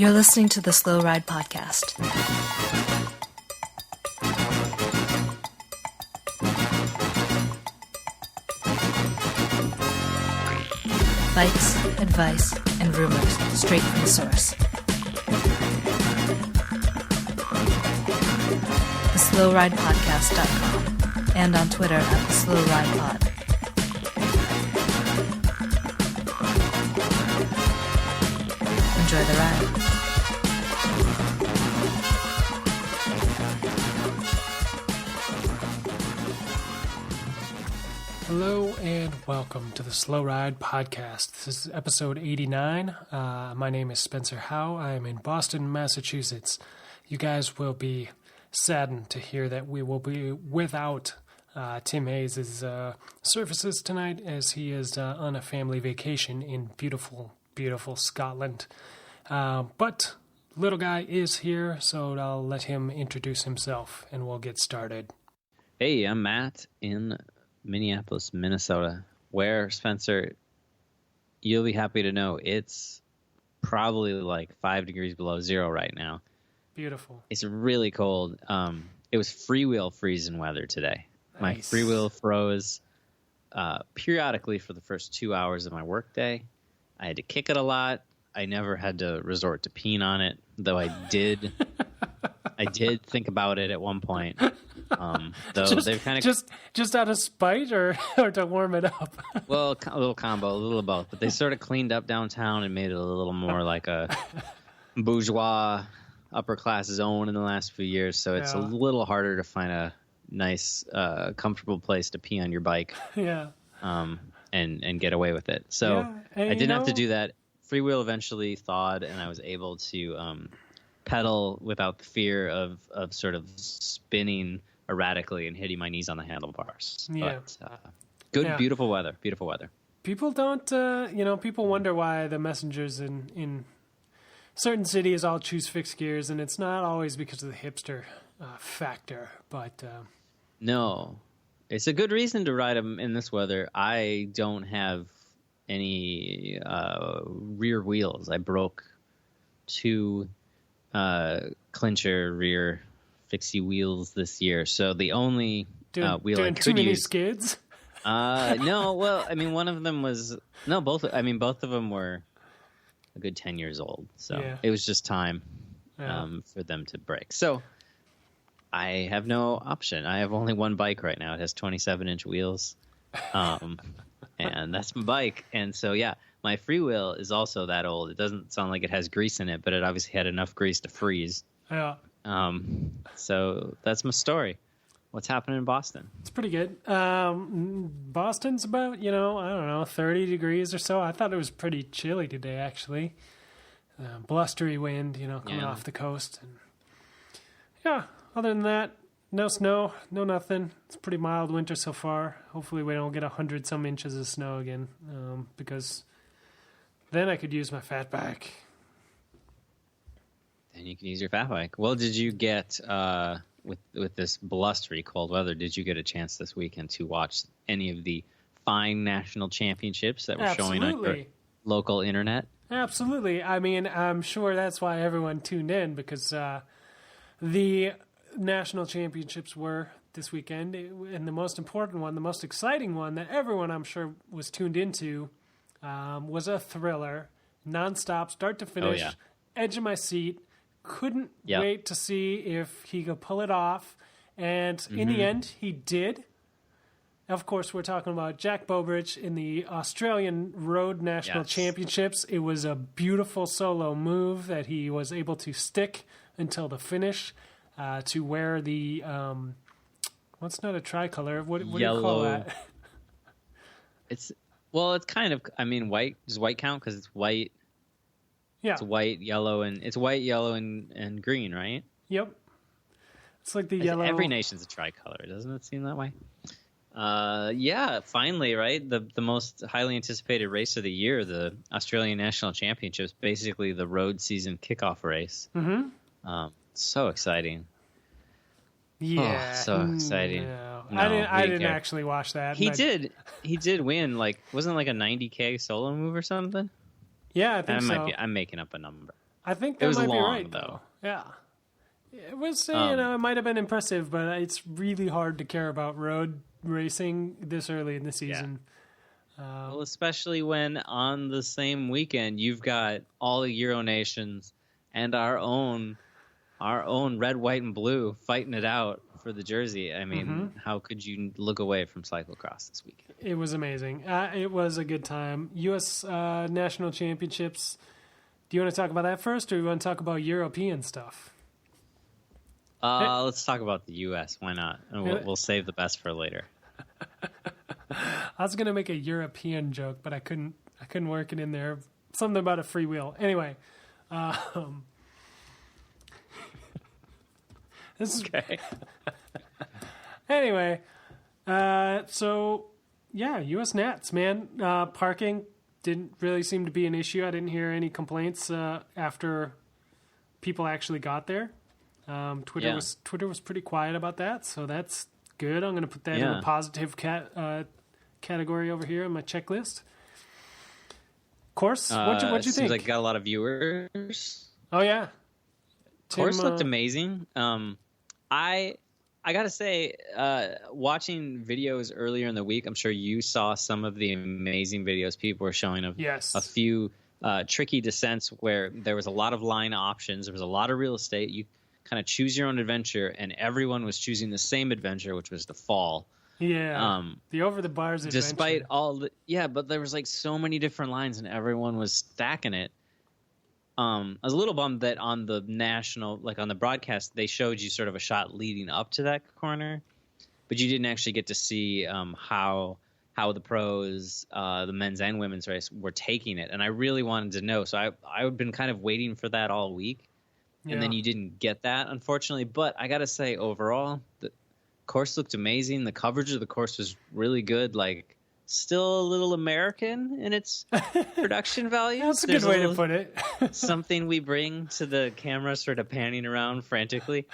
You're listening to the Slow Ride Podcast. Bikes, advice, and rumors straight from the source. TheSlowRidePodcast.com and on Twitter at TheSlowRidePod. Enjoy the ride. Hello and welcome to the Slow Ride Podcast. This is episode 89. My name is Spencer Howe. I am in Boston, Massachusetts. You guys will be saddened to hear that we will be without Tim Hayes' services tonight, as he is on a family vacation in beautiful, beautiful Scotland. But little guy is here, so I'll let him introduce himself and we'll get started. Hey, I'm Matt in Minneapolis, Minnesota, where, Spencer, you'll be happy to know it's probably like 5 degrees below zero right now. Beautiful. It's really cold. It was freewheel freezing weather today. Nice. My freewheel froze periodically for the first 2 hours of my workday. I had to kick it a lot. I never had to resort to peeing on it, though I did. I did think about it at one point. Though they've kind of just out of spite or to warm it up. Well, a little combo, a little of both. But they sort of cleaned up downtown and made it a little more like a bourgeois upper class zone in the last few years. So it's a little harder to find a nice, comfortable place to pee on your bike. Yeah. And get away with it. So I didn't have to do that. Freewheel eventually thawed, and I was able to pedal without the fear of sort of spinning erratically and hitting my knees on the handlebars. Yeah. But beautiful weather. Beautiful weather. People don't, people wonder why the messengers in certain cities all choose fixed gears, and it's not always because of the hipster factor, but... No. It's a good reason to ride them in this weather. I don't have any rear wheels. I broke two clincher rear fixie wheels this year, so the only wheel I could too many use. Skids? No, well, I mean, one of them was both of them were a good 10 years old, so it was just time for them to break. So I have no option. I have only one bike right now. It has 27-inch wheels, and that's my bike. And so, my freewheel is also that old. It doesn't sound like it has grease in it, but it obviously had enough grease to freeze. Yeah. So that's my story. What's happening in Boston? It's pretty good. Boston's about, 30 degrees or so. I thought it was pretty chilly today, actually. Blustery wind, coming off the coast. And other than that, no snow, no nothing. It's a pretty mild winter so far. Hopefully we don't get 100-some inches of snow again, because then I could use my fat bike. Then you can use your fat bike. Well, did you get, with this blustery cold weather, did you get a chance this weekend to watch any of the fine national championships that were showing on your local internet? Absolutely. I mean, I'm sure that's why everyone tuned in, because the national championships were this weekend, and the most important one, the most exciting one that everyone, I'm sure, was tuned into was a thriller, nonstop, start to finish, edge of my seat. Couldn't wait to see if he could pull it off, and in the end, he did. Of course, we're talking about Jack Bobridge in the Australian Road National Championships. It was a beautiful solo move that he was able to stick until the finish, to wear the what's not a tricolor? What do you call that? It's kind of. I mean, white. Does white count? Because it's white. Yeah. It's white, yellow, and green, right? Yep. It's like the yellow. Every nation's a tricolor, doesn't it seem that way? Finally, right? The most highly anticipated race of the year, the Australian National Championships, basically the road season kickoff race. Mm-hmm. So exciting. Yeah. Oh, so exciting. No. I didn't actually watch that. He did win, wasn't it like a 90K solo move or something? Yeah, I think so. I'm making up a number. I think It that was might be long, right, though. Yeah. It was, it might have been impressive, but it's really hard to care about road racing this early in the season. Well, especially when on the same weekend you've got all the Euro nations and our own red, white, and blue fighting it out for the jersey. I mean, how could you look away from cyclocross this weekend? It was amazing. It was a good time. U.S. National Championships. Do you want to talk about that first, or do you want to talk about European stuff? Let's talk about the U.S. Why not? And we'll save the best for later. I was gonna make a European joke, but I couldn't work it in there. Something about a free wheel. Anyway, this is Okay. anyway. So yeah, U.S. Nats, man. Parking didn't really seem to be an issue. I didn't hear any complaints after people actually got there. Twitter was pretty quiet about that, so that's good. I'm going to put that in a positive category over here on my checklist. Course, what'd you think? Seems like got a lot of viewers. Oh yeah, Course looked amazing. I gotta say, watching videos earlier in the week, I'm sure you saw some of the amazing videos people were showing of a few tricky descents where there was a lot of line options. There was a lot of real estate. You kind of choose your own adventure, and everyone was choosing the same adventure, which was the fall. Yeah, the over the bars adventure. Despite all but there was like so many different lines, and everyone was stacking it. I was a little bummed that on the national, like on the broadcast, they showed you sort of a shot leading up to that corner, but you didn't actually get to see how the pros, the men's and women's race, were taking it. And I really wanted to know. So I've been kind of waiting for that all week, and then you didn't get that, unfortunately. But I got to say, overall, the course looked amazing. The coverage of the course was really good. Like, still a little American in its production value. That's a good way to put it. Something we bring to the camera, sort of panning around frantically.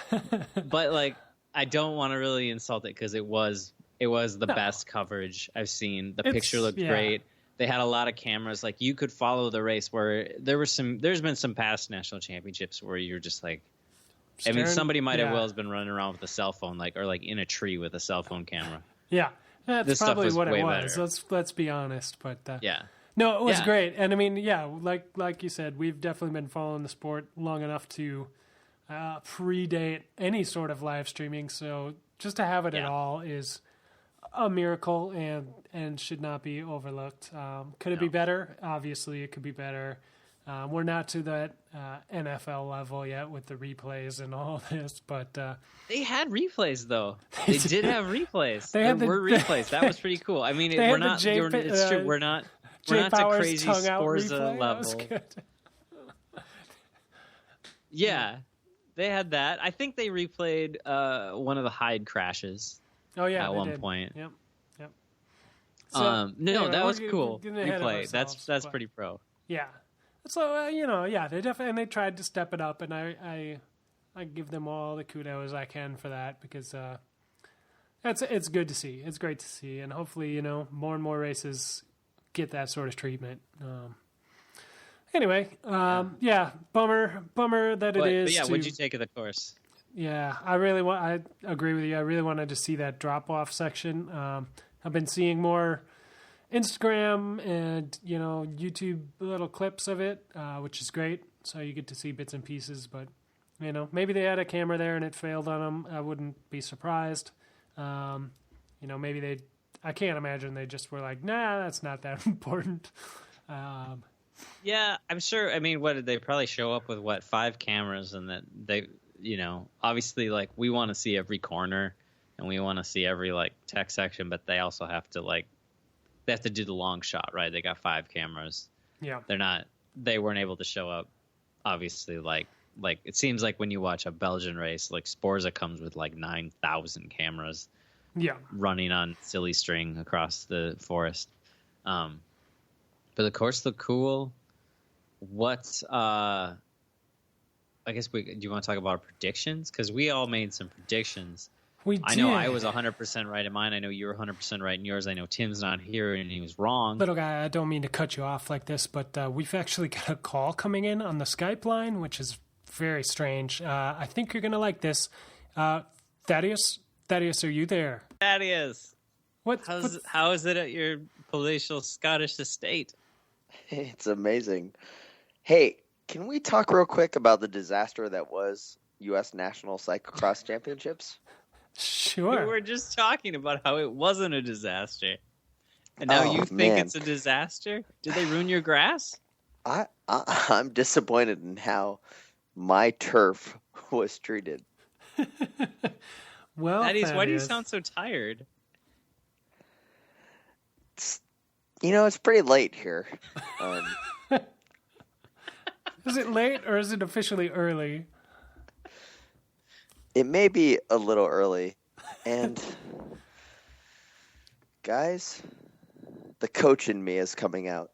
But like, I don't want to really insult it because it was the best coverage I've seen. The picture looked great. They had a lot of cameras. Like, you could follow the race where there's been some past national championships where you're just like, somebody might have well been running around with a cell phone, like, or like in a tree with a cell phone camera. Yeah. That's this probably stuff what it way was. better. Let's be honest. But yeah. No, it was great. And I mean, like you said, we've definitely been following the sport long enough to predate any sort of live streaming. So just to have it at all is a miracle and should not be overlooked. Could it be better? Obviously, it could be better. We're not to that NFL level yet with the replays and all this, but they had replays though. They did have replays. There were replays. That was pretty cool. I mean, we're not. It's true. We're not to crazy Sporza level. Yeah, they had that. I think they replayed one of the Hyde crashes. Oh yeah, at one point. Yep. So, anyway, that was cool. Replay. That's pretty pro. Yeah. So they definitely they tried to step it up, and I give them all the kudos I can for that because it's good to see. It's great to see, and hopefully more and more races get that sort of treatment. Anyway, bummer that it is. But yeah, what'd you take of the course? Yeah, I agree with you. I really wanted to see that drop off section. I've been seeing more Instagram and YouTube little clips of it, which is great. So you get to see bits and pieces. But maybe they had a camera there and it failed on them. I wouldn't be surprised. Maybe I can't imagine they just were like, nah, that's not that important. Yeah, I'm sure. I mean, what did they probably show up with? 5 cameras, and that they, obviously, like, we want to see every corner and we want to see every tech section, but they also have to they have to do the long shot, right? They got 5 cameras. Yeah, they weren't able to show up. Obviously, like it seems like when you watch a Belgian race, Sporza comes with 9,000 cameras. Yeah, running on silly string across the forest. But the course looked cool. I guess do you want to talk about our predictions? Because we all made some predictions. I know I was 100% right in mine. I know you were 100% right in yours. I know Tim's not here and he was wrong. Little guy, I don't mean to cut you off like this, but we've actually got a call coming in on the Skype line, which is very strange. I think you're going to like this. Thaddius, are you there? Thaddius, What? How is it at your palatial Scottish estate? It's amazing. Hey, can we talk real quick about the disaster that was U.S. National Cyclocross Championships? Sure. We were just talking about how it wasn't a disaster. And now you think it's a disaster? Did they ruin your grass? I'm disappointed in how my turf was treated. Well, Thaddius, why do you sound so tired? It's pretty late here. Is it late or is it officially early? It may be a little early. And guys, the coach in me is coming out.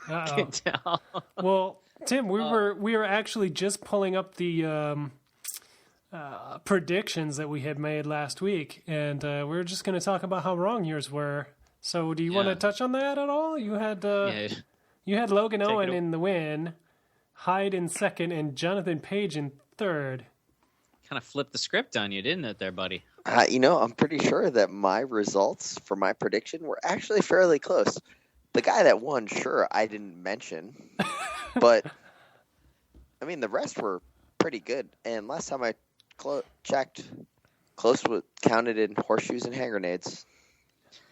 I can tell. Well, Tim, we were actually just pulling up the predictions that we had made last week, and we were just going to talk about how wrong yours were. So, do you want to touch on that at all? You had Logan Owen in the win, Hyde in second, and Jonathan Page in third. Kind of flipped the script on you, didn't it, there, buddy? I'm pretty sure that my results for my prediction were actually fairly close. The guy that won, sure, I didn't mention, but I mean the rest were pretty good. And last time I checked, close was counted in horseshoes and hand grenades.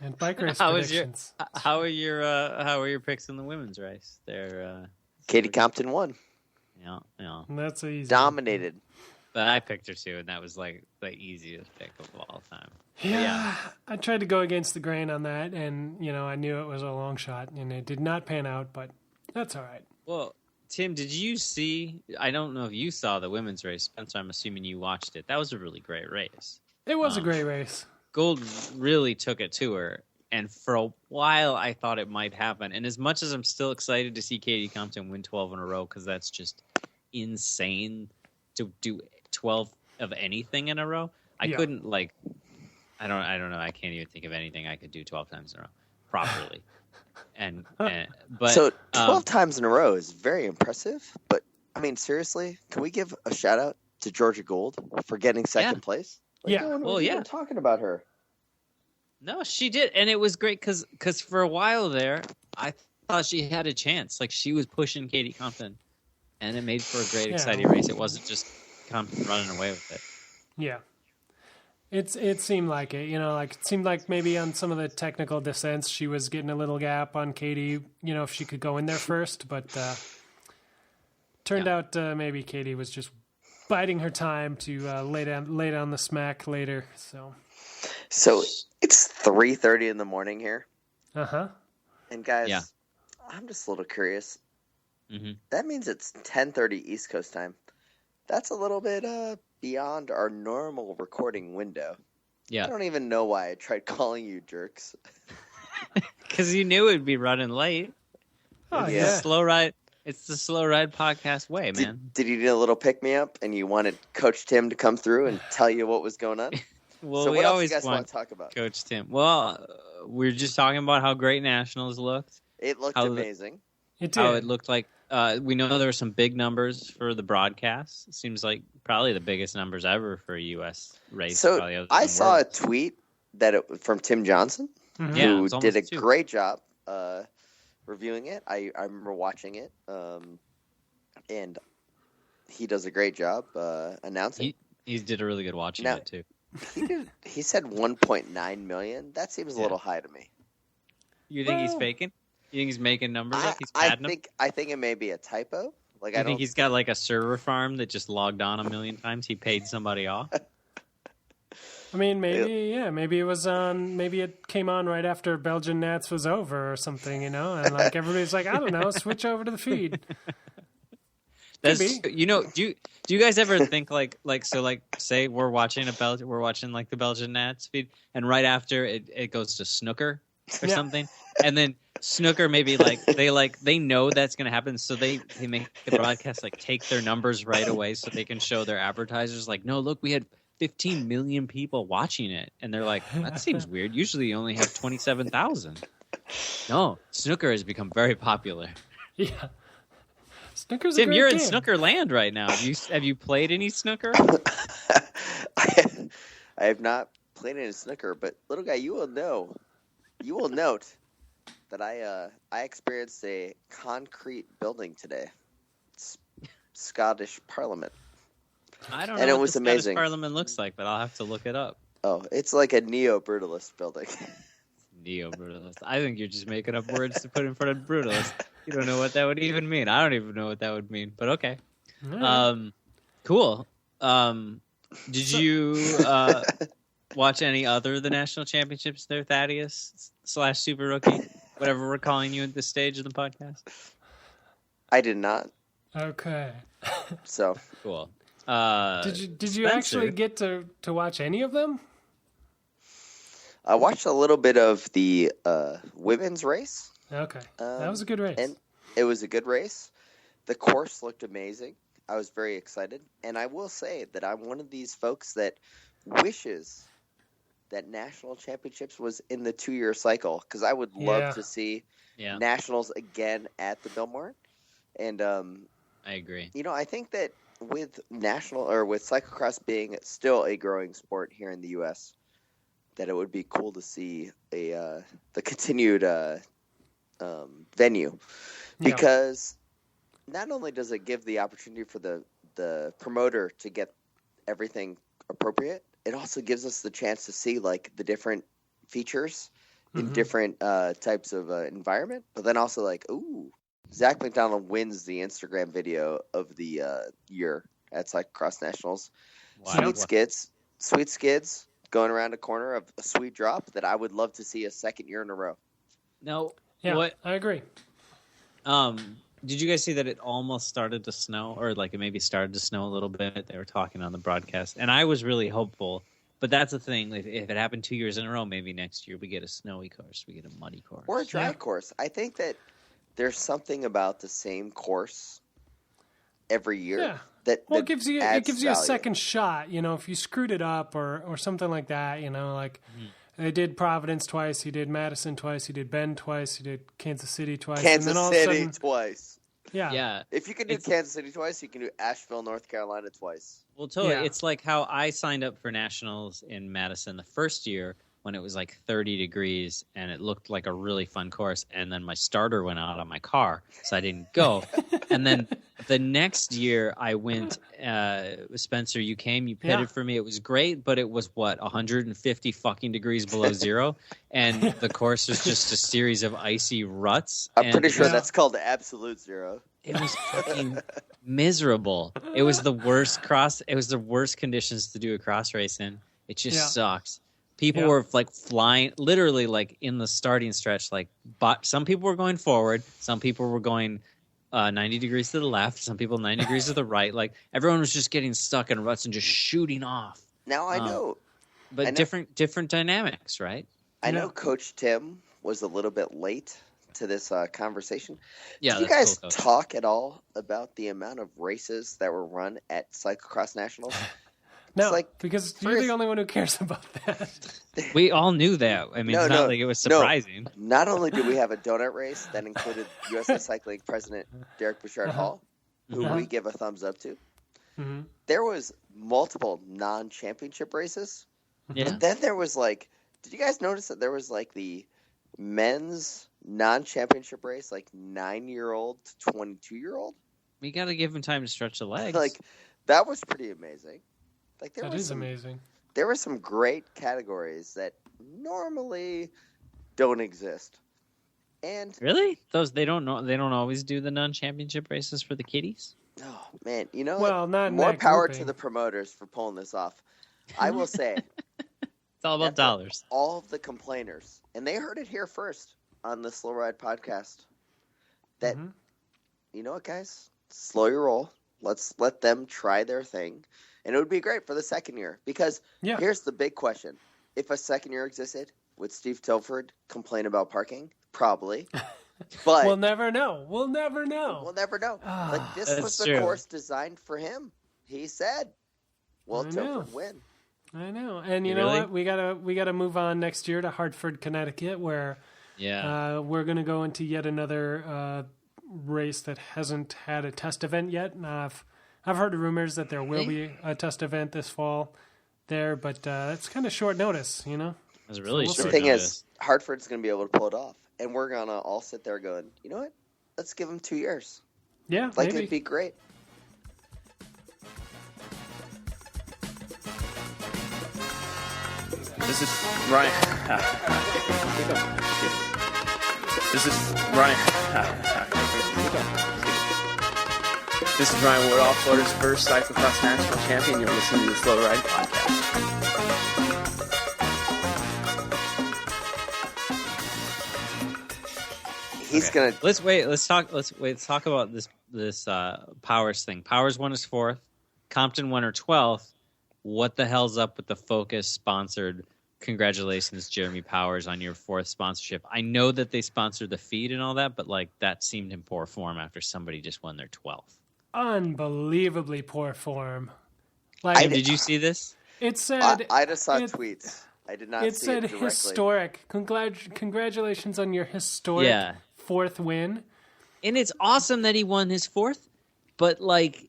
And bike race predictions. How are your picks in the women's race? Katie Compton won. Yeah. That's easy. Dominated. But I picked her too, and that was like the easiest pick of all time. Yeah, I tried to go against the grain on that, and I knew it was a long shot, and it did not pan out, but that's all right. Well, Tim, did you see? I don't know if you saw the women's race, Spencer. I'm assuming you watched it. That was a really great race. It was a great race. Gold really took it to her, and for a while I thought it might happen. And as much as I'm still excited to see Katie Compton win 12 in a row, because that's just insane to do 12 of anything in a row. I couldn't I don't know. I can't even think of anything I could do 12 times in a row properly. But so 12 times in a row is very impressive. But I mean, seriously, can we give a shout out to Georgia Gold for getting second place? No one was even talking about her. No, she did, and it was great because for a while there, I thought she had a chance. Like she was pushing Katie Compton, and it made for a great, exciting race. It wasn't just Compton running away with it. Yeah. It seemed like it, it seemed like maybe on some of the technical descents she was getting a little gap on Katie, if she could go in there first, but turned out maybe Katie was just biding her time to lay down the smack later. So it's 3:30 in the morning here. And guys, I'm just a little curious. Mm-hmm. That means it's 10:30 East Coast time. That's a little bit beyond our normal recording window. Yeah. I don't even know why I tried calling you jerks. Because you knew it'd be running late. Oh, it's the slow ride. It's the Slow Ride podcast way, man. Did you need a little pick-me-up and you wanted Coach Tim to come through and tell you what was going on? Well, so we what always else do you guys want to talk about? Coach Tim. Well, we're just talking about how great Nationals looked. It looked amazing. It did. How it looked like. We know there were some big numbers for the broadcast. It seems like probably the biggest numbers ever for a U.S. race. So I saw a tweet from Tim Johnson, who did a great job reviewing it. I remember watching it, and he does a great job announcing. He did a really good watching it too. He said 1.9 million. That seems a little high to me. You think he's faking? You think he's making numbers up? He's padding them? I think it may be a typo. I think he's got like a server farm that just logged on 1 million times. He paid somebody off. I mean, maybe it was on. Maybe it came on right after Belgian Nats was over or something, and like everybody's like, I don't know, switch over to the feed. Do you guys ever think like say we're watching like the Belgian Nats feed, and right after it goes to snooker or something, and then snooker maybe they know that's going to happen, so they make the broadcast take their numbers right away so they can show their advertisers no, look, we had 15 million people watching it. And they're like, that seems weird. Usually you only have 27,000. No, snooker has become very popular. Yeah. Snooker's Tim, a great you're game. in snooker land right now. Have you played any snooker? I have not played any snooker, but little guy, you will note that I experienced a concrete building today. It's Scottish Parliament. I don't know And it what was the Scottish amazing. Parliament looks like, but I'll have to look it up. Oh, it's like a neo-brutalist building. Neo-brutalist. I think you're just making up words to put in front of brutalist. You don't know what that would even mean. I don't even know what that would mean, but okay. Right. Cool. Did you watch any other of the national championships there, Thaddius / Super Rookie? Whatever we're calling you at this stage of the podcast. I did not. Okay. So Cool. Did you actually get to watch any of them? I watched a little bit of the women's race. Okay. That was a good race. And it was a good race. The course looked amazing. I was very excited. And I will say that I'm one of these folks that wishes that national championships was in the 2-year cycle, because I would love to see nationals again at the Biltmore. And I agree. I think that with with cyclocross being still a growing sport here in the U.S., that it would be cool to see the continued venue, because not only does it give the opportunity for the promoter to get everything appropriate, it also gives us the chance to see like the different features in different types of environment, but then also like, ooh, Zach McDonald wins the Instagram video of the year at Cyclocross Nationals. Wow. Sweet skids going around a corner of a sweet drop that I would love to see a second year in a row. No. Yeah, what? I agree. Did you guys see that it almost started to snow, or like it maybe started to snow a little bit? They were talking on the broadcast, and I was really hopeful. But that's the thing. If it happened 2 years in a row, maybe next year we get a snowy course, we get a muddy course. Or a dry course. I think that there's something about the same course every year that it gives you value. a second shot. If you screwed it up or something like that. They did Providence twice, he did Madison twice, he did Bend twice, he did Kansas City twice, Kansas and then all City of a sudden, twice. Yeah. If you can do Kansas City twice, you can do Asheville, North Carolina twice. Well, totally. Yeah. It's like how I signed up for nationals in Madison the first year when it was like 30 degrees and it looked like a really fun course. And then my starter went out on my car, so I didn't go. And then the next year I went, Spencer, you came, you pitted for me. It was great, but it was 150 fucking degrees below zero. And the course was just a series of icy ruts. I'm pretty sure that's called absolute zero. It was fucking miserable. It was the worst It was the worst conditions to do a cross race in. It just sucks. People were like flying, literally like in the starting stretch. But some people were going forward. Some people were going 90 degrees to the left. Some people 90 degrees to the right. Like everyone was just getting stuck in ruts and just shooting off. Now I know, but different dynamics, right? I know Coach Tim was a little bit late to this conversation. Yeah, did you guys talk at all about the amount of races that were run at Cyclocross Nationals? No, because you're the only one who cares about that. We all knew that. I mean, it's not like it was surprising. No. Not only did we have a donut race that included USA Cycling President Derek Bouchard Hall, who we give a thumbs up to, there was multiple non-championship races. Yeah. But then there was did you guys notice that there was the men's non-championship race, 9-year-old to 22-year-old? We got to give him time to stretch the legs. That was pretty amazing. That is amazing. There were some great categories that normally don't exist. And really? They don't always do the non-championship races for the kiddies? Oh man, not more power to the promoters for pulling this off. I will say it's all about dollars. All of the complainers, and they heard it here first on the Slow Ride podcast, that you know what, guys? Slow your roll. Let's let them try their thing. And it would be great for the second year, because here's the big question. If a second year existed, would Steve Tilford complain about parking? Probably. But we'll never know. We'll never know. This was the course designed for him. He said, Tilford win. I know, and you know what? We gotta move on next year to Hartford, Connecticut, where we're gonna go into yet another race that hasn't had a test event yet. I've heard rumors that there will be a test event this fall there, but it's kind of short notice, you know. It's really short notice. The thing is, Hartford's gonna be able to pull it off, and we're gonna all sit there going, you know what? Let's give them 2 years. Yeah, like maybe. It'd be great. This is Ryan. This is Ryan. This is Ryan Woodall, Florida's first cyclocross national champion. You're listening to the Slow Ride Podcast. He's gonna. Let's talk about this Powers thing. Powers won his 4th. Compton won her 12th. What the hell's up with the Focus sponsored? Congratulations, Jeremy Powers, on your 4th sponsorship. I know that they sponsored the feed and all that, but like that seemed in poor form after somebody just won their 12th. Unbelievably poor form. Like, did you see this? It said I just saw tweets. I did not. It see said it directly. historic. Congratulations on your historic 4th win. And it's awesome that he won his 4th, but like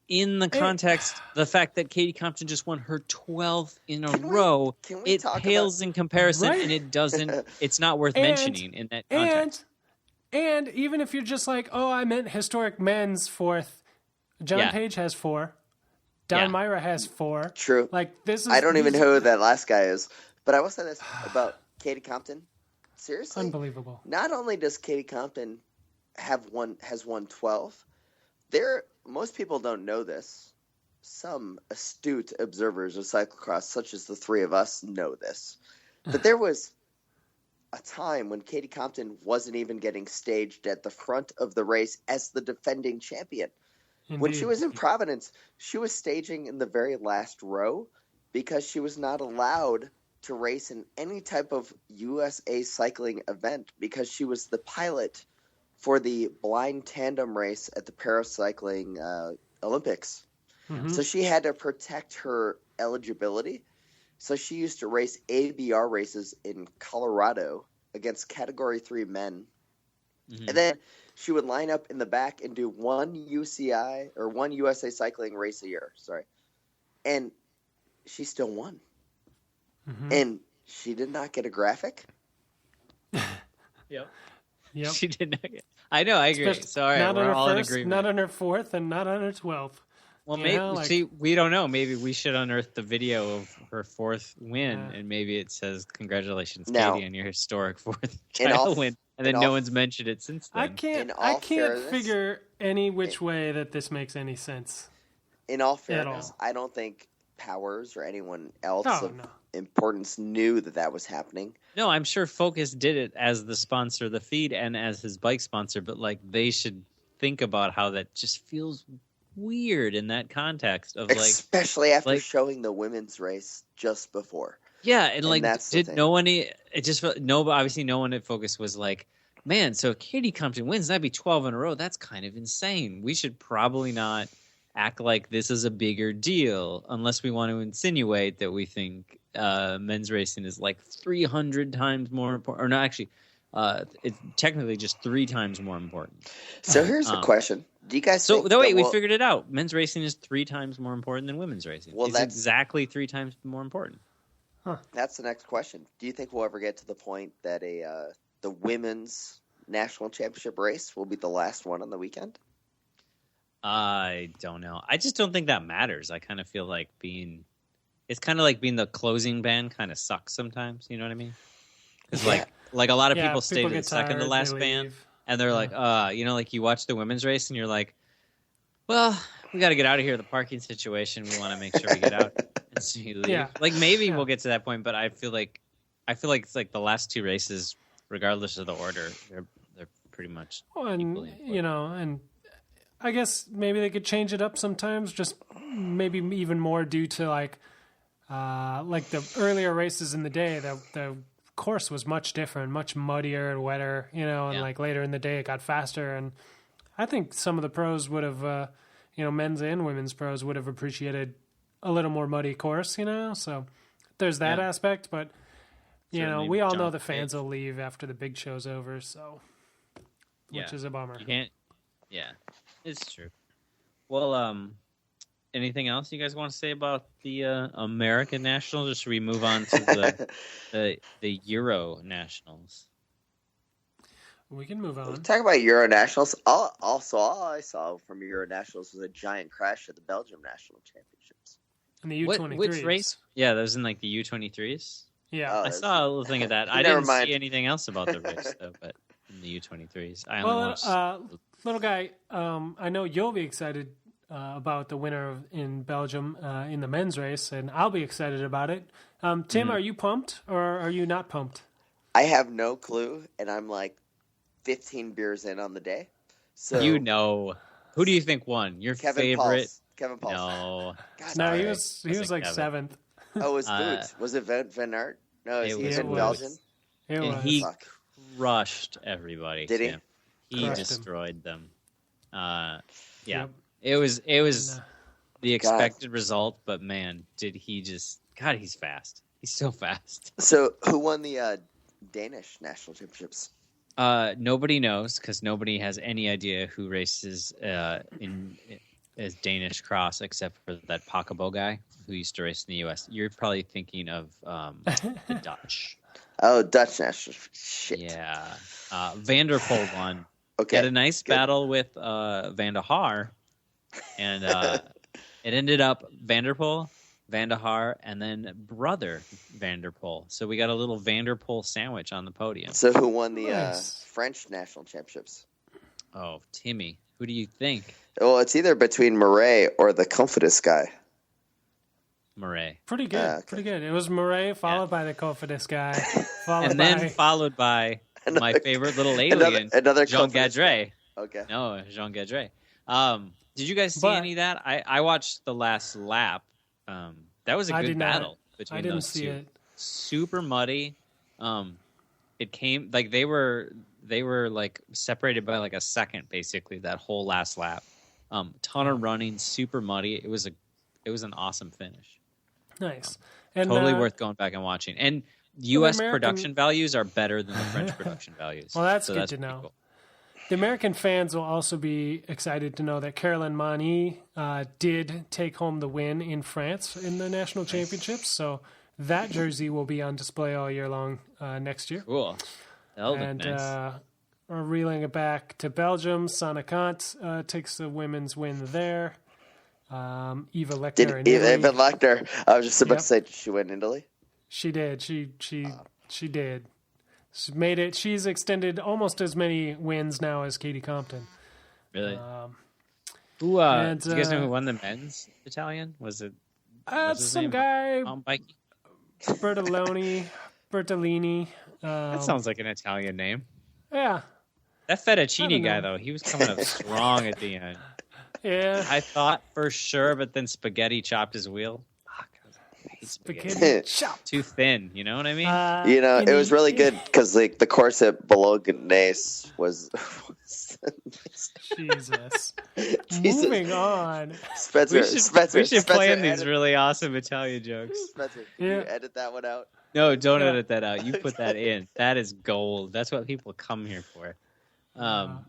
in the context, the fact that Katie Compton just won her 12th in a row, it pales in comparison, and it doesn't. It's not worth mentioning in that context. And even if you're just like, oh, I meant historic men's 4th. John Page has 4. Don Myra has 4. True. Like this is. I don't even know who that last guy is, but I will say this about Katie Compton. Seriously, unbelievable. Not only does Katie Compton has won 12, most people don't know this. Some astute observers of cyclocross, such as the 3 of us, know this. But there was a time when Katie Compton wasn't even getting staged at the front of the race as the defending champion. Indeed. When she was in Providence, she was staging in the very last row because she was not allowed to race in any type of USA cycling event because she was the pilot for the blind tandem race at the Paracycling Olympics. Mm-hmm. So she had to protect her eligibility. So she used to race ABR races in Colorado against Category 3 men. Mm-hmm. And then she would line up in the back and do one UCI or one USA cycling race a year. And she still won. Mm-hmm. And she did not get a graphic. Yep. She did not get. I know. I agree. Sorry, we're all in agreement. Not on her 4th, and not on her 12th. Well, maybe we don't know. Maybe we should unearth the video of her 4th win, and maybe it says "Congratulations, Katie, on your historic 4th title win." And then no one's mentioned it since then. I can't figure any which way that this makes any sense. In all fairness, I don't think Powers or anyone else of importance knew that was happening. No, I'm sure Focus did it as the sponsor of the feed and as his bike sponsor, but like they should think about how that just feels weird in that context of especially after showing the women's race just before. Yeah, and like obviously no one at Focus was like, man, so if Katie Compton wins, that'd be 12 in a row. That's kind of insane. We should probably not act like this is a bigger deal unless we want to insinuate that we think men's racing is like 300 times more important. Or no, actually, it's technically just 3 times more important. So here's a question. Do you guys we figured it out. Men's racing is 3 times more important than women's racing. Well, it's exactly 3 times more important. Huh. That's the next question. Do you think we'll ever get to the point that the women's national championship race will be the last one on the weekend? I don't know. I just don't think that matters. I kind of feel like it's kind of like being the closing band kind of sucks sometimes. You know what I mean? Because like a lot of people stay to the second to last band, and they're like, like you watch the women's race and you're like, well, we got to get out of here. The parking situation. We want to make sure we get out. And so you leave. Yeah. Like maybe we'll get to that point, but I feel like it's like the last 2 races, regardless of the order, they're pretty much equally important. And I guess maybe they could change it up sometimes, just maybe even more due to like the earlier races in the day, the course was much different, much muddier and wetter, and like later in the day it got faster. And I think some of the pros would have, men's and women's pros would have appreciated a little more muddy course, so there's that aspect. But Certainly we all know jump the fans it. will leave after the big show's over, so which is a bummer. You can't. Yeah, it's true. Well, anything else you guys want to say about the American Nationals, or should we move on to the Euro Nationals? We can move on. Talk about Euro Nationals. All I saw from Euro Nationals was a giant crash at the Belgium National Championships. In the U23s. Which race? Yeah, that was in like the U23s. Yeah. Oh, I saw a little thing of that. I Never didn't mind. see anything else about the race though, but in the U23s, I only Well, watched. little guy, I know you'll be excited about the winner in Belgium in the men's race, and I'll be excited about it. Tim, are you pumped or are you not pumped? I have no clue, and I'm like 15 beers in on the day. So Who do you think won? Your favorite? Kevin Pauls. No, God, No, he sorry. was Wasn't like Kevin. seventh. Oh, it was Boots. Was it Van Aert? No, It he was in Boots. Belgium. It and was. he Fuck. crushed everybody. Did he? Tim. He Crushed him. destroyed them. Yeah, Yep. it was And, the expected result, but man, did he just? God, he's fast. He's so fast. So, who won the Danish National Championships? Nobody knows because nobody has any idea who races in as Danish cross except for that Pakabo guy who used to race in the U.S. You're probably thinking of the Dutch. Oh, Dutch National. Shit. Yeah, Van der Poel won. Okay. Had a nice good. battle with Van der Haar, and it ended up Van der Poel, Van der Haar, and then brother Van der Poel. So we got a little Van der Poel sandwich on the podium. So, who won the Nice. French National Championships? Oh, Timmy, who do you think? Well, it's either between Murray or the Confidence guy. Murray. Pretty good. Okay. Pretty good. It was Murray, followed by the Cofidis guy, followed And by then followed by my Another- favorite little alien, another Jean Confidence Gadret. Okay. No, Jean Gadret. Did you guys see But- any of that? I watched the last lap. That was a I good did not. battle between I didn't those see two. it. Super muddy. It came like they were like separated by like a second basically that whole last lap. Ton of running, super muddy. It was an awesome finish. Nice. And Totally worth going back and watching. And U.S. American- production values are better than the French production values. Well, that's So good to pretty know. cool. The American fans will also be excited to know that Caroline Mani did take home the win in France in the national championships. So that jersey will be on display all year long next year. Cool. That'll look And nice. we're reeling it back to Belgium. Sana Kant takes the women's win there. Eva Lechter Did in Italy. Evan Lechter? I was just about Yep. to say, did she win Italy? She did. She did. She made it. She's extended almost as many wins now as Katie Compton. Really? Who? Do you guys know and, who won the men's Italian? Was it his Some name? guy, Bike? Bertolini. That sounds like an Italian name. Yeah, That I fettuccine don't guy know. though, he was coming up strong at the end. yeah. I thought for sure, but then Spaghetti chopped his wheel. Fuck, I hate spaghetti. Spaghetti chop. Too thin. You know what I mean? You know, in it was the- really good because like the course at Bolognaise was. Jesus. Jesus. Moving on. Spencer, we should play in these edit, really awesome Italian jokes. Spencer, can Yeah. you edit that one out? No, don't Yeah. edit that out. You put that in. That is gold. That's what people come here for. Well,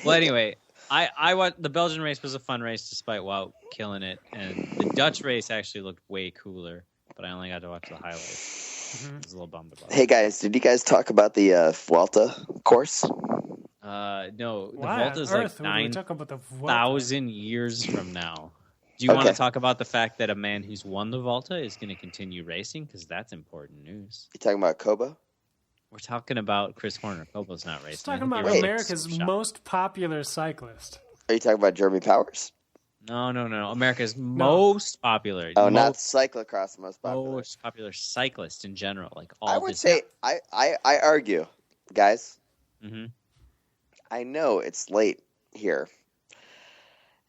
anyway, I watched the Belgian race was a fun race despite Wout killing it, and the Dutch race actually looked way cooler. But I only got to watch the highlights. I was a little bummed about it. Hey guys, did you guys talk about the Vuelta course? No, the Why Volta on is earth like would we talk about the Vuelta? 9,000 years from now. Do you want Okay. to talk about the fact that a man who's won the Volta is going to continue racing? Because that's important news. You talking about Kobo? We're talking about Chris Horner. Kobo's not racing. Let's talk I think about he was America's some shot. most popular cyclist. Are you talking about Jeremy Powers? No. America's most popular. Oh, not cyclocross, most popular. most popular cyclist in general. Like all I would this- say I argue, guys. Mhm. I know it's late here,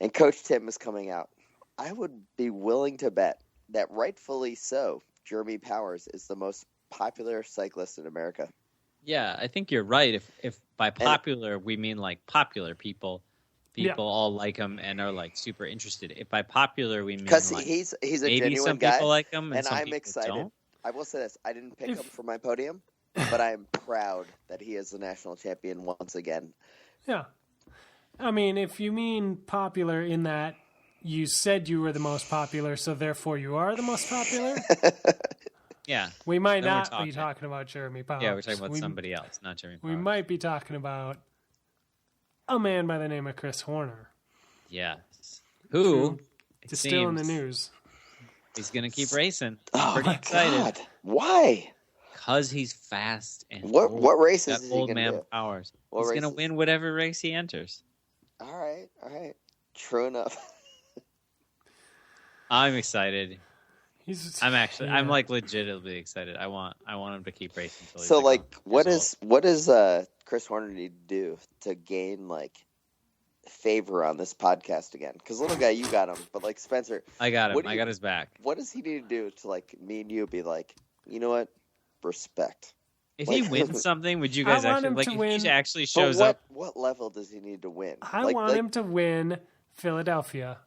and Coach Tim is coming out. I would be willing to bet that rightfully so, Jeremy Powers is the most popular cyclist in America. Yeah, I think you're right. If by popular we mean like popular people people all like him and are like super interested. If by popular we mean because like, he's a maybe genuine some guy, people like him, and some I'm people excited. Don't. I will say this: I didn't pick him for my podium, but I am proud that he is the national champion once again. Yeah, I mean, if you mean popular in that you said you were the most popular, so therefore you are the most popular. Yeah, we might then not be talking about Jeremy Pops. Yeah, we're talking about somebody else, not Jeremy Pops. We might be talking about a man by the name of Chris Horner. Yes, who is still in the news. He's going to keep racing. Oh pretty my excited. God! Why? Because he's fast and what races is he old gonna man do? powers. What He's going to races? win whatever race he enters. All right. True enough. I'm excited. Yeah. I'm like legitimately excited. I want him to keep racing. Until he's So like what does Chris Horner need to do to gain like favor on this podcast again? Because little guy, you got him, but like Spencer, I got him. I got his back. What does he need to do to like me and you be like, you know what, respect? If Like- he wins something, would you guys I want actually him like? to If win. he actually But shows up, what level does he need to win? I want him to win Philadelphia.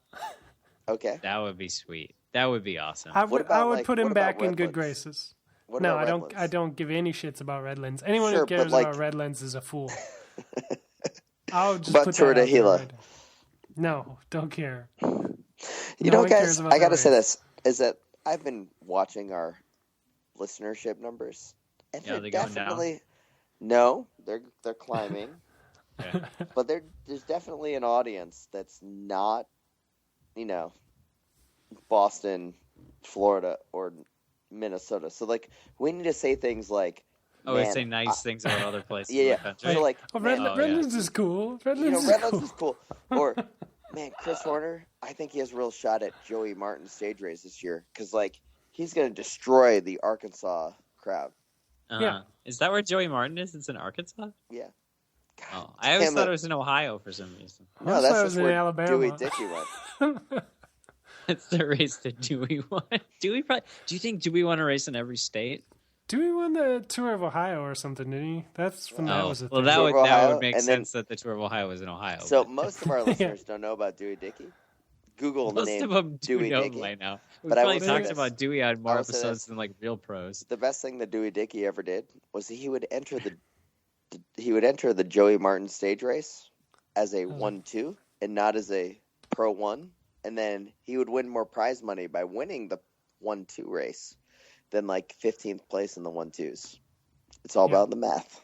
Okay. that would be sweet. That would be awesome. I What would about, put him what about back in good Redlands? graces. What No, about I don't. Redlands? I don't give any shits about Redlands. Anyone Sure, who but, cares like- about Redlands is a fool. I'll just About put Tour that de out there Gila. right now. No, don't care. You No know, one cares guys, about I got to that say race. this, is that I've been watching our listenership numbers, and Yeah, they're they're going down? definitely no, they're climbing, Yeah. but there's definitely an audience that's not, Boston, Florida, or Minnesota. So like, we need to say things like, Oh, I man, say nice things about other places yeah, in yeah. the country. So like, Oh, man, Redlands is cool. Redlands is Redlands cool. is cool. Or, man, Chris Horner, I think he has a real shot at Joey Martin's stage race this year because, like, he's going to destroy the Arkansas crowd. Yeah. Is that where Joey Martin is? It's in Arkansas? Yeah. Oh, I always damn thought it. it was in Ohio for some reason. No, I that's thought it just was in where Alabama. Dewey Dickey went. It's the race that Dewey won. Do you think Dewey won a race in every state? Dewey won the Tour of Ohio or something, didn't he? That's when that was a thing. That Tour would of Ohio, make and then- sense that the Tour of Ohio was in Ohio. So but most of our listeners don't know about Dewey Dickey. Google the most name of them do Dewey know Dickey. by now. We've But I probably will say talked this. about Dewey on more I will say episodes this. than like real pros. The best thing that Dewey Dickey ever did was he would enter the Joey Martin stage race as a 1-2 and not as a Pro 1, and then he would win more prize money by winning the 1-2 race than like 15th place in the 1-2s. It's all about the math.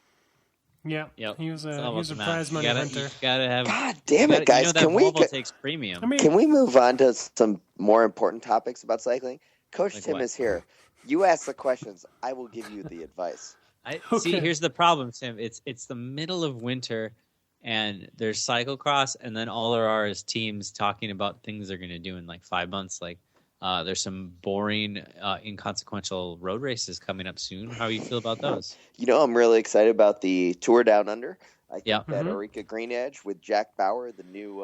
Yeah, Yep. he was It's all a about the math. prize money you hunter. gotta have. God damn it, you guys! know that Can we Volvo takes premium. I mean, can we move on to some more important topics about cycling? Coach Like Tim what? is here. You ask the questions. I will give you the advice. See, Okay. here's the problem, Tim. It's the middle of winter, and there's cyclocross, and then all there are is teams talking about things they're going to do in like 5 months. Like there's some boring, inconsequential road races coming up soon. How do you feel about those? I'm really excited about the Tour Down Under. I think Yeah. that Mhm. Eureka Green Edge with Jack Bauer, the new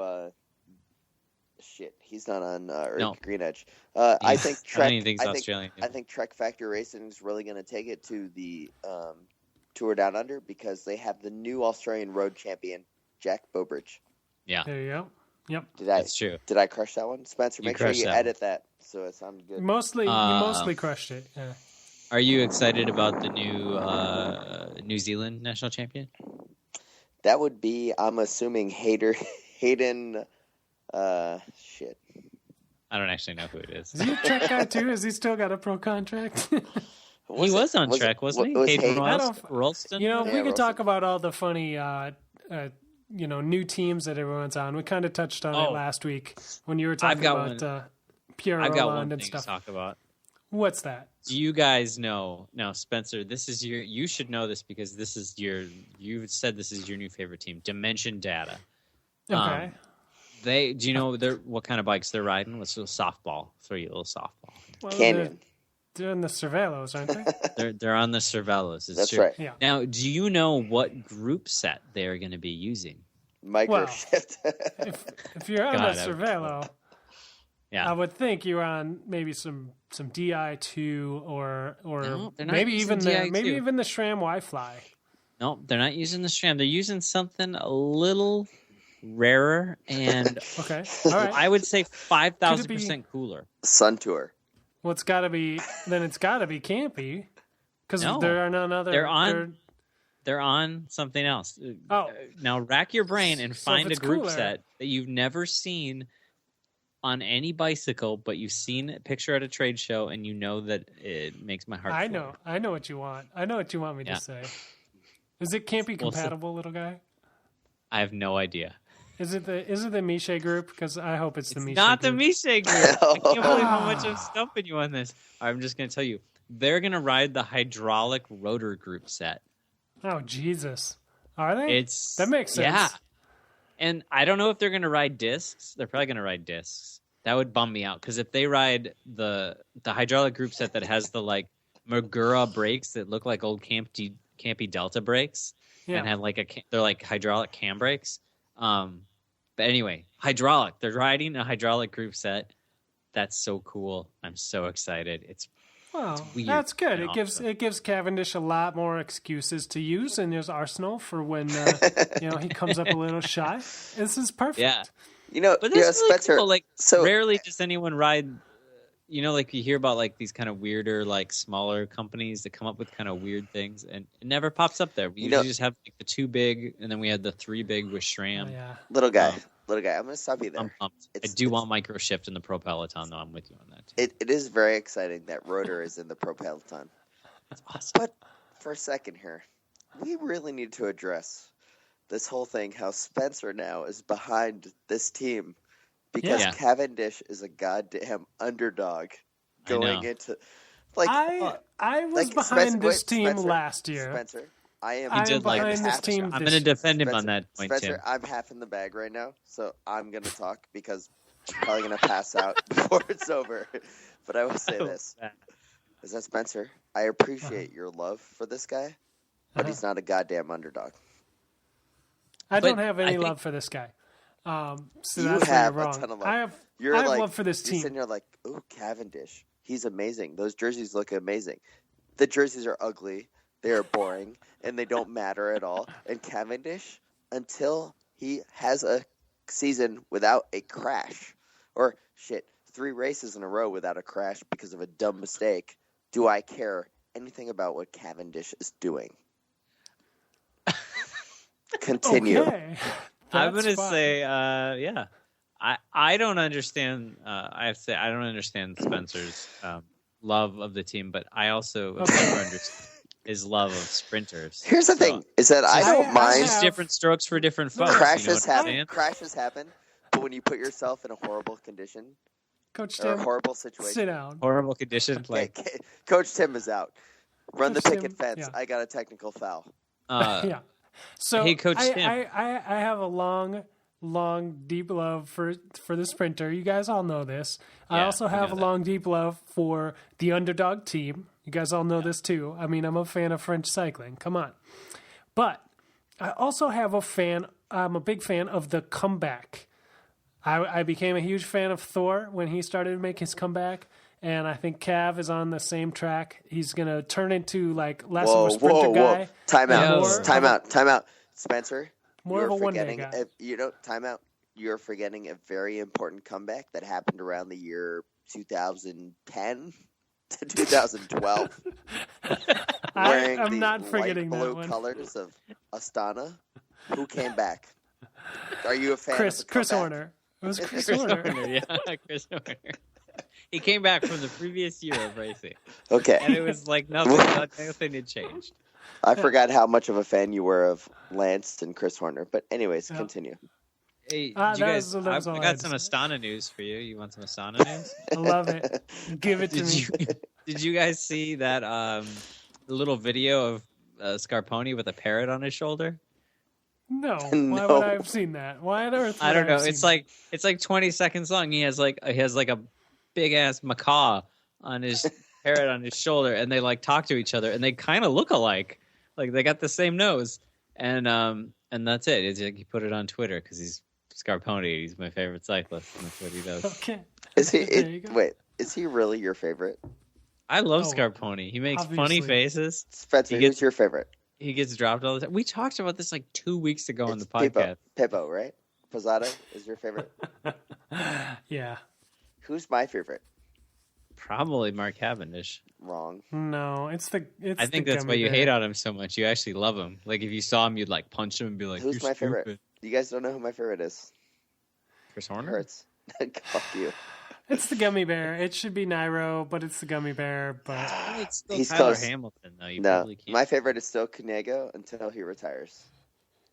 he's not on Eureka No. Green Edge. I think Trek. I don't even think it's Australian. I think Trek Factory Racing is really going to take it to the Tour Down Under because they have the new Australian road champion, Jack Bobridge. Yeah, there you go. Yep. that's true. Did I crush that one, Spencer? You Make sure crushed you that edit that so it sounds good. You mostly crushed it. Yeah. Are you excited about the new New Zealand national champion? That would be, I'm assuming, Hayden. Shit. I don't actually know who it is. Is he a Trek guy too? Has he still got a pro contract? He was on Trek, wasn't he? Was Hayden Hayden- I don't- Ralston? You know, Yeah, we could Russell. talk about all the funny, new teams that everyone's on. We kind of touched on it last week when you were talking got about Pierre I've got one Roland thing and to stuff. talk about. What's that? Do you guys know? Now, Spencer, you should know this because you said this is your new favorite team, Dimension Data. Okay. Do you know what kind of bikes they're riding? Let's do a softball. Throw you a little softball. Well, Canyon. They're doing the Cervelos, aren't they? They're on the Cervelos. It's That's true. right. Yeah. Now, do you know what group set they're going to be using? Microshift. If you're on God, the I- Cervelo, Yeah. I would think you're on maybe some Di2 or No, they're not maybe using even Di2. even the SRAM Y-Fly. No, they're not using the SRAM. They're using something a little rarer, and okay, all right. I would say 5,000% cooler. Sun Tour. Well, it's got to be campy because there are none other. They're on something else. Oh, now rack your brain and find a group cooler. set that you've never seen on any bicycle, but you've seen a picture at a trade show, and you know that it makes my heart. I know what you want. I know what you want me to say. Is it campy compatible, little guy? I have no idea. Is it the Miche group? Because I hope it's the Miche not group. the Miche group. I can't believe how much I'm stumping you on this. I'm just going to tell you. They're going to ride the hydraulic rotor group set. Oh, Jesus. Are they? That makes sense. Yeah. And I don't know if they're going to ride discs. They're probably going to ride discs. That would bum me out. Because if they ride the hydraulic group set that has the like Magura brakes that look like old Campy Delta brakes and have they're like hydraulic cam brakes. But anyway, hydraulic. They're riding a hydraulic group set. That's so cool. I'm so excited. It's weird. That's good. It gives Cavendish a lot more excuses to use in his arsenal for when he comes up a little shy. This is perfect. Yeah. But that's really Spencer, cool. Like, rarely does anyone ride. Like you hear about like these kind of weirder, like smaller companies that come up with kind of weird things, and it never pops up there. We usually just have like the 2 big, and then we had the 3 big with SRAM. Little guy, I'm going to stop you there. I'm pumped. I do want microshift in the Pro Peloton, though. I'm with you on that too. It is very exciting that Rotor is in the Pro Peloton. That's awesome. But for a second here, we really need to address this whole thing, how Spencer now is behind this team because Cavendish is a goddamn underdog going into I was behind this team last year. Spencer, I'm behind this team. I'm going to defend him on that point, Spencer, Tim. I'm half in the bag right now, so I'm going to talk because I'm probably going to pass out before it's over. But I will say this. Is that Spencer? I appreciate your love for this guy, but he's not a goddamn underdog. I don't have any love for this guy. So you that's have wrong. a ton of love. I have love for this team. You're sitting there like, ooh, Cavendish. He's amazing. Those jerseys look amazing. The jerseys are ugly. They are boring, and they don't matter at all. And Cavendish, until he has a season without a crash, or 3 races in a row without a crash because of a dumb mistake, do I care anything about what Cavendish is doing? Continue. Okay. I'm going to say, I don't understand. I have to say, I don't understand Spencer's love of the team, but I also have never understood his love of sprinters. Here's the thing: is that I don't mind. Just different strokes for different folks. Crashes happen. Crashes happen, but when you put yourself in a horrible condition, Coach or Tim, a horrible situation, sit down. Horrible condition, Coach Tim is out. Run Coach the picket Tim, fence. I got a technical foul. So hey, Coach Tim. I have a long, deep love for the sprinter. You guys all know this. I also have a long, deep love for the underdog team. You guys all know this too. I mean, I'm a fan of French cycling. Come on. But I also have I'm a big fan of the comeback. I became a huge fan of Thor when he started to make his comeback. And I think Cav is on the same track. He's going to turn into less of a sprinter guy. Time out. Spencer, more of a one-day guy. Time out. You're forgetting a very important comeback that happened around the year 2010 to 2012. I'm not forgetting that one. Blue colors of Astana. Who came back? Are you a fan of the Chris comeback? Horner. It was Chris Horner. Chris Horner. He came back from the previous year of racing. Okay. And it was like nothing had changed. I forgot how much of a fan you were of Lance and Chris Horner. But anyways, continue. Hey, I got some Astana news for you. You want some Astana news? I love it. Give it to me. Did you guys see that little video of Scarponi with a parrot on his shoulder? No. Why would I have seen that? Why on earth? I don't know. It's like 20 seconds long. He has like a big ass macaw on his parrot on his shoulder, and they like talk to each other, and they kind of look alike. Like they got the same nose, and that's it. It's like he put it on Twitter because he's Scarponi. He's my favorite cyclist, and that's what he does. Okay. Is he really your favorite? I love Scarponi. He makes funny faces. Spencer, who's your favorite? He gets dropped all the time. We talked about this like 2 weeks ago on the podcast. Pippo, right? Posada is your favorite? Yeah. Who's my favorite? Probably Mark Cavendish. Wrong. No, it's the. I think that's why you hate on him so much. You actually love him. Like if you saw him, you'd like punch him and be like, Who's "You're my stupid." favorite? You guys don't know who my favorite is. Chris Horner. Hurts. Fuck you. It's the gummy bear. It should be Nairo, but it's the gummy bear. But It's still He's Tyler close. Hamilton, though. You No, probably can't. my favorite is still Cunego until he retires.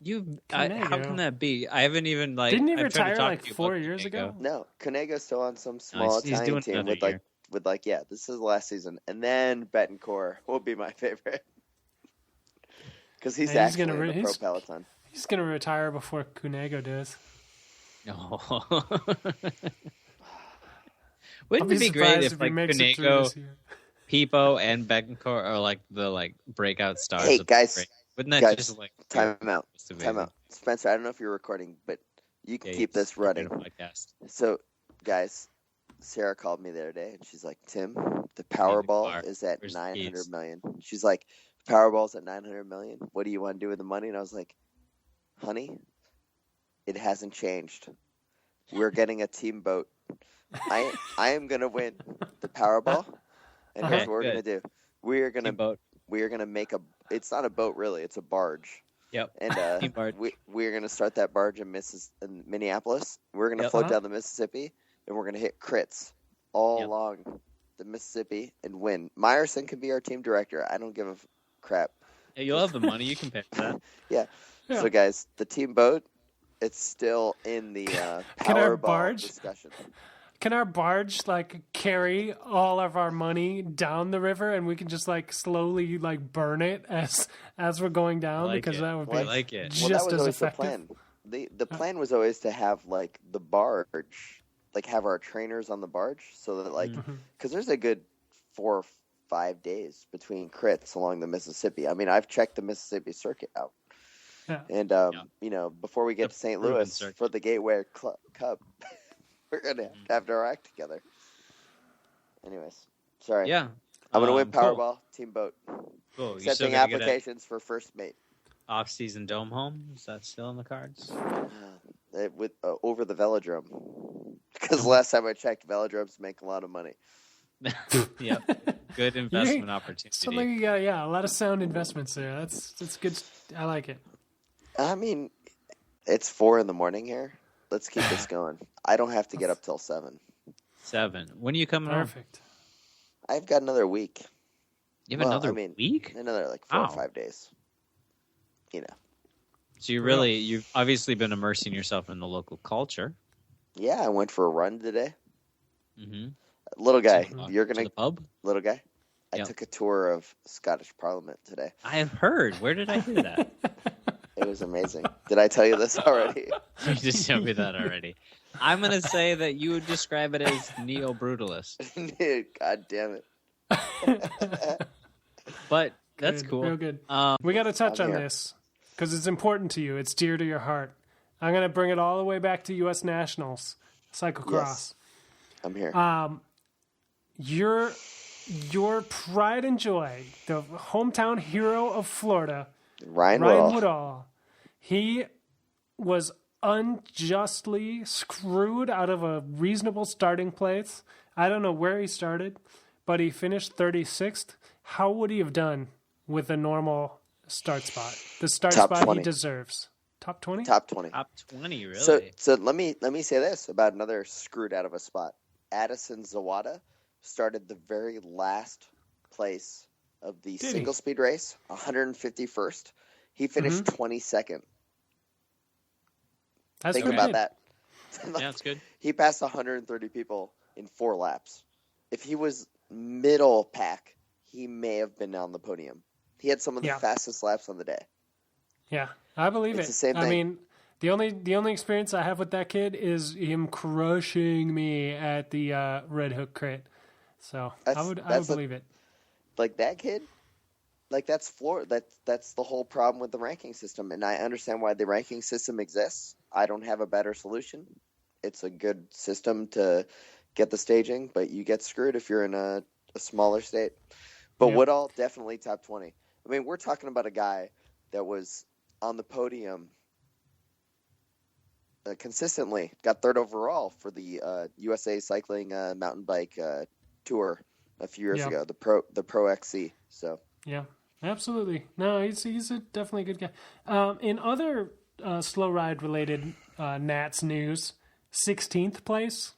How Cunego. can that be? I haven't even like. didn't he I've tried to retire talk like to you 4 about years Cunego. ago? No, Cunego's still on some small he's Italian doing team another year. with this is the last season, and then Betancourt will be my favorite because he's Yeah, actually in the pro he's- peloton. He's gonna retire before Cunego does. No. I'll Wouldn't it be great surprised if he like makes it through Cunego, this year. Pipo, and Betancourt are like the breakout stars? Hey, of the guys. break? Wouldn't that Guys, just like Time out. just amazing? Time out. Spencer, I don't know if you're recording, but you can Yeah, keep this you're doing running. a podcast. So, guys, Sarah called me the other day, and she's like, Tim, the Powerball bar. is at Where's the 900 keys? million. She's like, Powerball's at 900 million. What do you want to do with the money? And I was like, honey, it hasn't changed. We're getting a team boat. I am going to win the Powerball, and here's Okay, what we're going to do. We are going Team to boat. make a, it's not a boat really, it's a barge. Yep. And Team barge. we're going to start that barge in Minneapolis. We're going to float down the Mississippi, and we're going to hit crits all along the Mississippi and win. Meyerson can be our team director. I don't give a crap. Yeah, you'll have the money. You can pay for that. Yeah. Yeah. So, guys, the team boat, it's still in the Can our Powerball barge- discussion. Can our barge like carry all of our money down the river, and we can just like slowly like burn it as we're going down? like Because it. that would I be like it. just Well, that was as always effective. the plan. The plan was always to have like the barge, like have our trainers on the barge, so that like because there's a good 4 or 5 days between crits along the Mississippi. I mean, I've checked the Mississippi circuit out, Yeah. and you know, before we get The to St. proven Louis circuit. for the Gateway Cup, we're gonna have to act together. Anyways, sorry. Yeah. I'm gonna win cool. Powerball team boat. Cool. You still Accepting gonna get applications for first mate. an off-season dome home? Is that still in the cards? With over the velodrome, because last time I checked, velodromes make a lot of money. Yep. Good investment opportunity. Something, a lot of sound investments there. That's good. I like it. I mean, it's 4 a.m. here. Let's keep this going. I don't have to get up till 7. 7. When are you coming home? Perfect. I've got another week. You have another I mean, week? Another like 4 or Wow. 5 days. You know. So you've obviously been immersing yourself in the local culture. Yeah, I went for a run today. Mm-hmm. Little guy, you're To gonna. the pub? Little guy, I Yep. took a tour of Scottish Parliament today. I have heard. Where did I hear that? It was amazing. Did I tell you this already? You just told me that already. I'm going to say that you would describe it as neo-brutalist. God damn it. But that's Good, cool. Real good. We got to touch I'm on here. this because it's important to you. It's dear to your heart. I'm going to bring it all the way back to U.S. Nationals, cyclocross. Yes. I'm here. Your pride and joy, the hometown hero of Florida, Ryan Ryan Woodall. Woodall, he was unjustly screwed out of a reasonable starting place. I don't know where he started, but he finished 36th. How would he have done with a normal start spot? The start Top spot 20. he deserves. Top 20? Top 20. Top 20, really? So let me say this about another screwed out of a spot. Addison Zawada started the very last place of the Did he? single speed race, 151st. He finished 22nd. That's Think pretty about good. that. Yeah, that's good. He passed 130 people in 4 laps. If he was middle pack, he may have been on the podium. He had some of the Yeah. fastest laps on the day. Yeah, I believe It's it. the same I thing. mean, the only experience I have with that kid is him crushing me at the Red Hook crit. So I would believe it. Like that kid, like that's that's the whole problem with the ranking system, and I understand why the ranking system exists. I don't have a better solution. It's a good system to get the staging, but you get screwed if you're in a smaller state. But Yeah. Woodall, definitely top 20. I mean, we're talking about a guy that was on the podium consistently got third overall for the USA Cycling mountain bike tour a few years ago, the Pro XC. So yeah, absolutely. No, he's a definitely good guy. In other slow ride related Nats news, 16th place.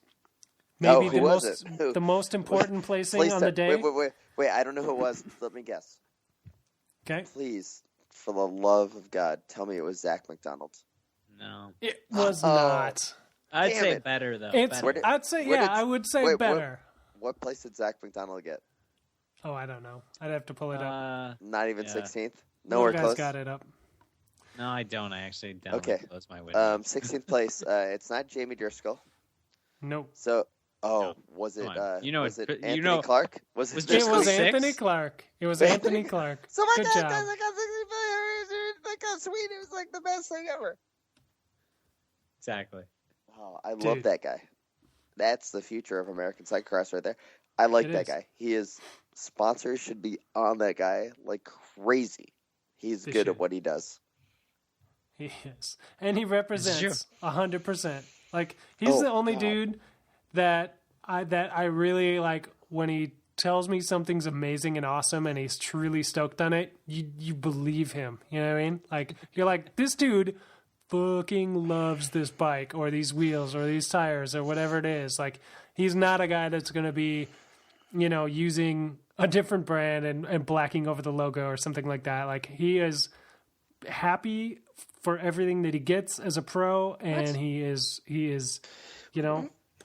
Maybe the most important placing on the day. Wait! I don't know who it was. Let me guess. Okay. Please, for the love of God, tell me it was Zach McDonald. No, it was not. I'd say better though. I would say better. What place did Zach McDonald get? Oh, I don't know. I'd have to pull it up. Not even 16th. Nowhere close. Got it up. No, I don't. I actually don't. Okay. Close my window. 16th place. It's not Jamie Driscoll. Nope. So, No. was it? Was it Anthony Clark? It was Anthony Clark. It was Anthony Clark. So my Good God, job. guys, I got 65. Look how sweet! It was like the best thing ever. Exactly. Oh, I love that guy. That's the future of American cyclocross right there. I like that guy. Sponsors should be on that guy like crazy. He's good at what he does. He is. And he represents 100%. Like, he's the only dude that I really like when he tells me something's amazing and awesome and he's truly stoked on it. You believe him. You know what I mean? Like, you're like, this dude fucking loves this bike or these wheels or these tires or whatever it is. Like, he's not a guy that's going to be, using a different brand and blacking over the logo or something like that. Like, he is happy for everything that he gets as a pro, and he is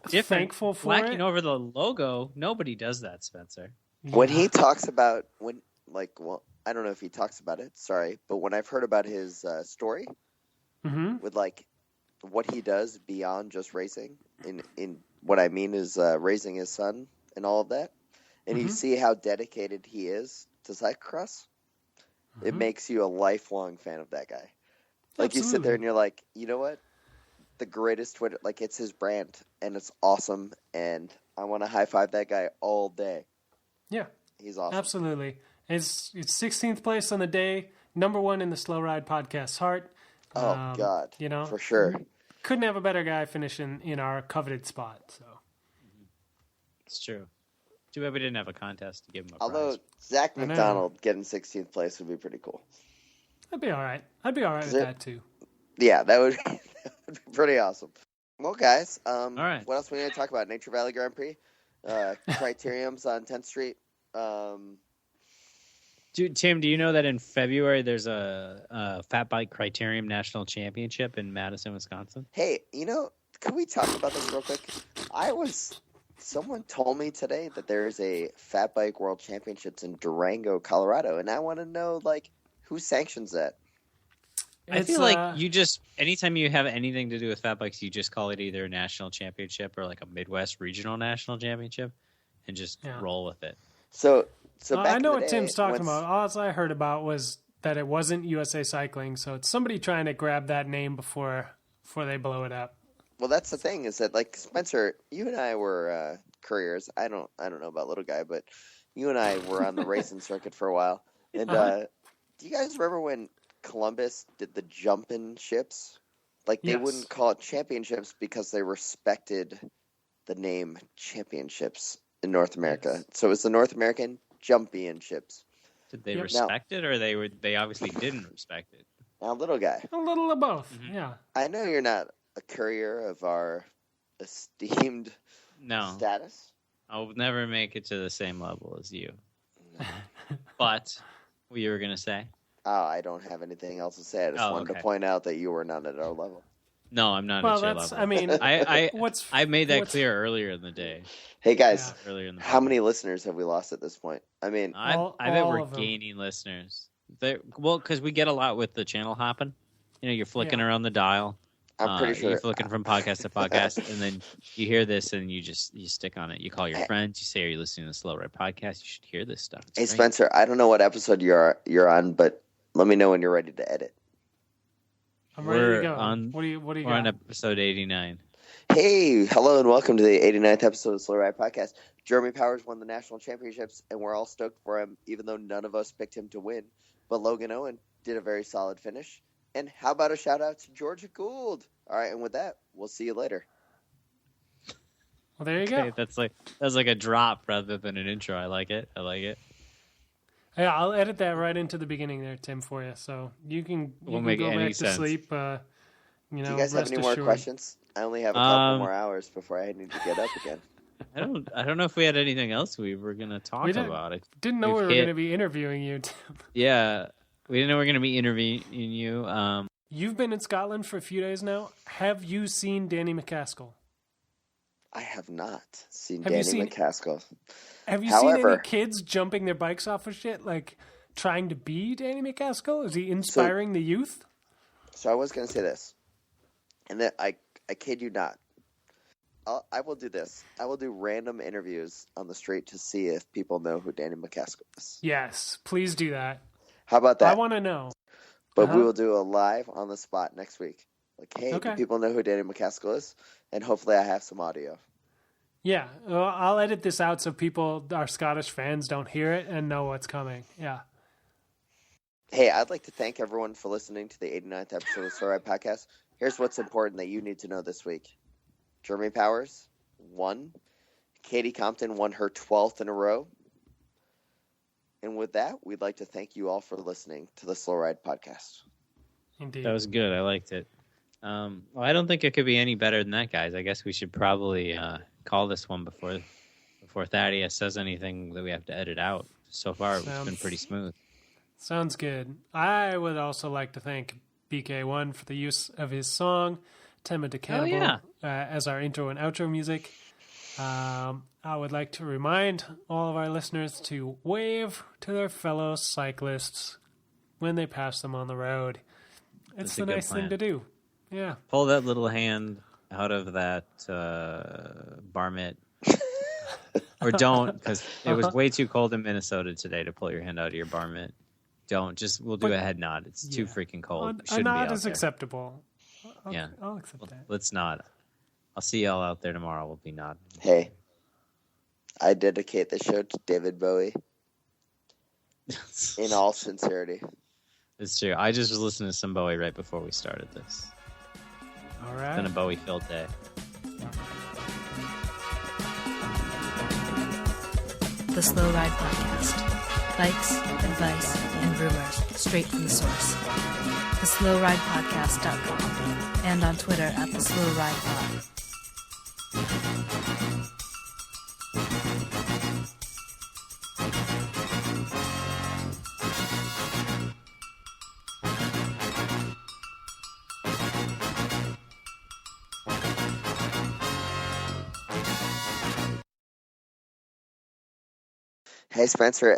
thankful for blacking it. over the logo. Nobody does that, Spencer. When he talks about I don't know if he talks about it. Sorry, but when I've heard about his story with like what he does beyond just racing, in what I mean is raising his son and all of that, and you see how dedicated he is to cyclocross, it makes you a lifelong fan of that guy. Like, you sit there and you're like, you know what? The greatest Twitter, like, it's his brand, and it's awesome, and I want to high-five that guy all day. Yeah. He's awesome. Absolutely. It's 16th place on the day, number 1 in the Slow Ride Podcast's heart. Oh, God. For sure. Couldn't have a better guy finishing in our coveted spot, so. It's true. Too bad we didn't have a contest to give him a Although prize. Zach McDonald getting 16th place would be pretty cool. That'd be all right. I'd be all right with that, too. Yeah, that would be pretty awesome. Well, guys, all right. What else we need to talk about? Nature Valley Grand Prix, Criteriums on 10th Street. Dude, Tim, do you know that in February there's a Fat Bike Criterium National Championship in Madison, Wisconsin? Hey, can we talk about this real quick? Someone told me today that there's a Fat Bike World Championships in Durango, Colorado, and I want to know, like, who sanctions that? I feel like you just, anytime you have anything to do with fat bikes, you just call it either a national championship or like a Midwest regional national championship and just roll with it. So back I know in the what day, Tim's talking about. All I heard about was that it wasn't USA Cycling, so it's somebody trying to grab that name before they blow it up. Well, that's the thing, is that, like, Spencer, you and I were couriers. I don't know about little guy, but you and I were on the racing circuit for a while. And do you guys remember when Columbus did the jumping ships? Like, they wouldn't call it championships because they respected the name championships in North America. So it's the North American championships. Did they respect it, or they obviously didn't respect it? Now, little guy, a little of both. Yeah. I know you're not a courier of our esteemed status. I'll never make it to the same level as you. But what you were going to say? Oh, I don't have anything else to say. I just wanted to point out that you were not at our level. No, I'm not at your level. I mean, I made that clear earlier in the day. Hey, guys, earlier in the how many listeners have we lost at this point? I mean, I bet we're gaining listeners. Because we get a lot with the channel hopping. You're flicking around the dial. I'm pretty sure you're flicking from podcast to podcast, and then you hear this, and you stick on it. You call your friends. You say, "Are you listening to the Slow Ride podcast? You should hear this stuff." It's great. Spencer, I don't know what episode you're on, but let me know when you're ready to edit. I'm ready to go. What do you we're got? On episode 89. Hey, hello, and welcome to the 89th episode of the Slow Ride podcast. Jeremy Powers won the national championships, and we're all stoked for him, even though none of us picked him to win. But Logan Owen did a very solid finish. And how about a shout out to Georgia Gould? All right, and with that, we'll see you later. Well, there you go. That's like a drop rather than an intro. I like it. Yeah, I'll edit that right into the beginning there, Tim, for you. So you can go back to sleep. Do you guys have any more questions? I only have a couple more hours before I need to get up again. I don't know if we had anything else we were going to talk about. Didn't know we were going to be interviewing you, Tim. Yeah, we didn't know we were going to be interviewing you. You've been in Scotland for a few days now. Have you seen Danny McCaskill? I have not seen McCaskill. Have you seen any kids jumping their bikes off of shit, like trying to be Danny McCaskill? Is he inspiring the youth? So I was going to say this, and that I kid you not. I will do this. I will do random interviews on the street to see if people know who Danny McCaskill is. Yes, please do that. How about that? I want to know. But we will do a live on the spot next week. Like, hey, do people know who Danny McCaskill is? And hopefully I have some audio. Yeah, well, I'll edit this out so our Scottish fans don't hear it and know what's coming. Yeah. Hey, I'd like to thank everyone for listening to the 89th episode of the Slow Ride Podcast. Here's what's important that you need to know this week. Jeremy Powers won. Katie Compton won her 12th in a row. And with that, we'd like to thank you all for listening to the Slow Ride Podcast. Indeed. That was good. I liked it. Well, I don't think it could be any better than that, guys. I guess we should probably call this one before Thaddius says anything that we have to edit out. So far, it's been pretty smooth. Sounds good. I would also like to thank BK1 for the use of his song, Tema de Cannibal, as our intro and outro music. I would like to remind all of our listeners to wave to their fellow cyclists when they pass them on the road. It's the nice thing to do. Yeah. Pull that little hand out of that bar mitt. Or don't, because it was way too cold in Minnesota today to pull your hand out of your bar mitt. Don't. We'll do a head nod. It's too freaking cold. A nod is acceptable. I'll accept that. Let's nod. I'll see y'all out there tomorrow. We'll be nodding. Hey, I dedicate the show to David Bowie. In all sincerity. It's true. I just was listening to some Bowie right before we started this. All right. It's been a Bowie-filled day. The Slow Ride Podcast. Bikes, advice, and rumors straight from the source. TheSlowRidePodcast.com and on Twitter at TheSlowRidePod. Hey Spencer,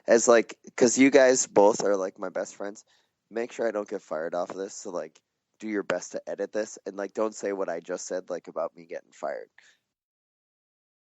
as like, because you guys both are like my best friends, make sure I don't get fired off of this. So like, do your best to edit this and like, don't say what I just said like about me getting fired,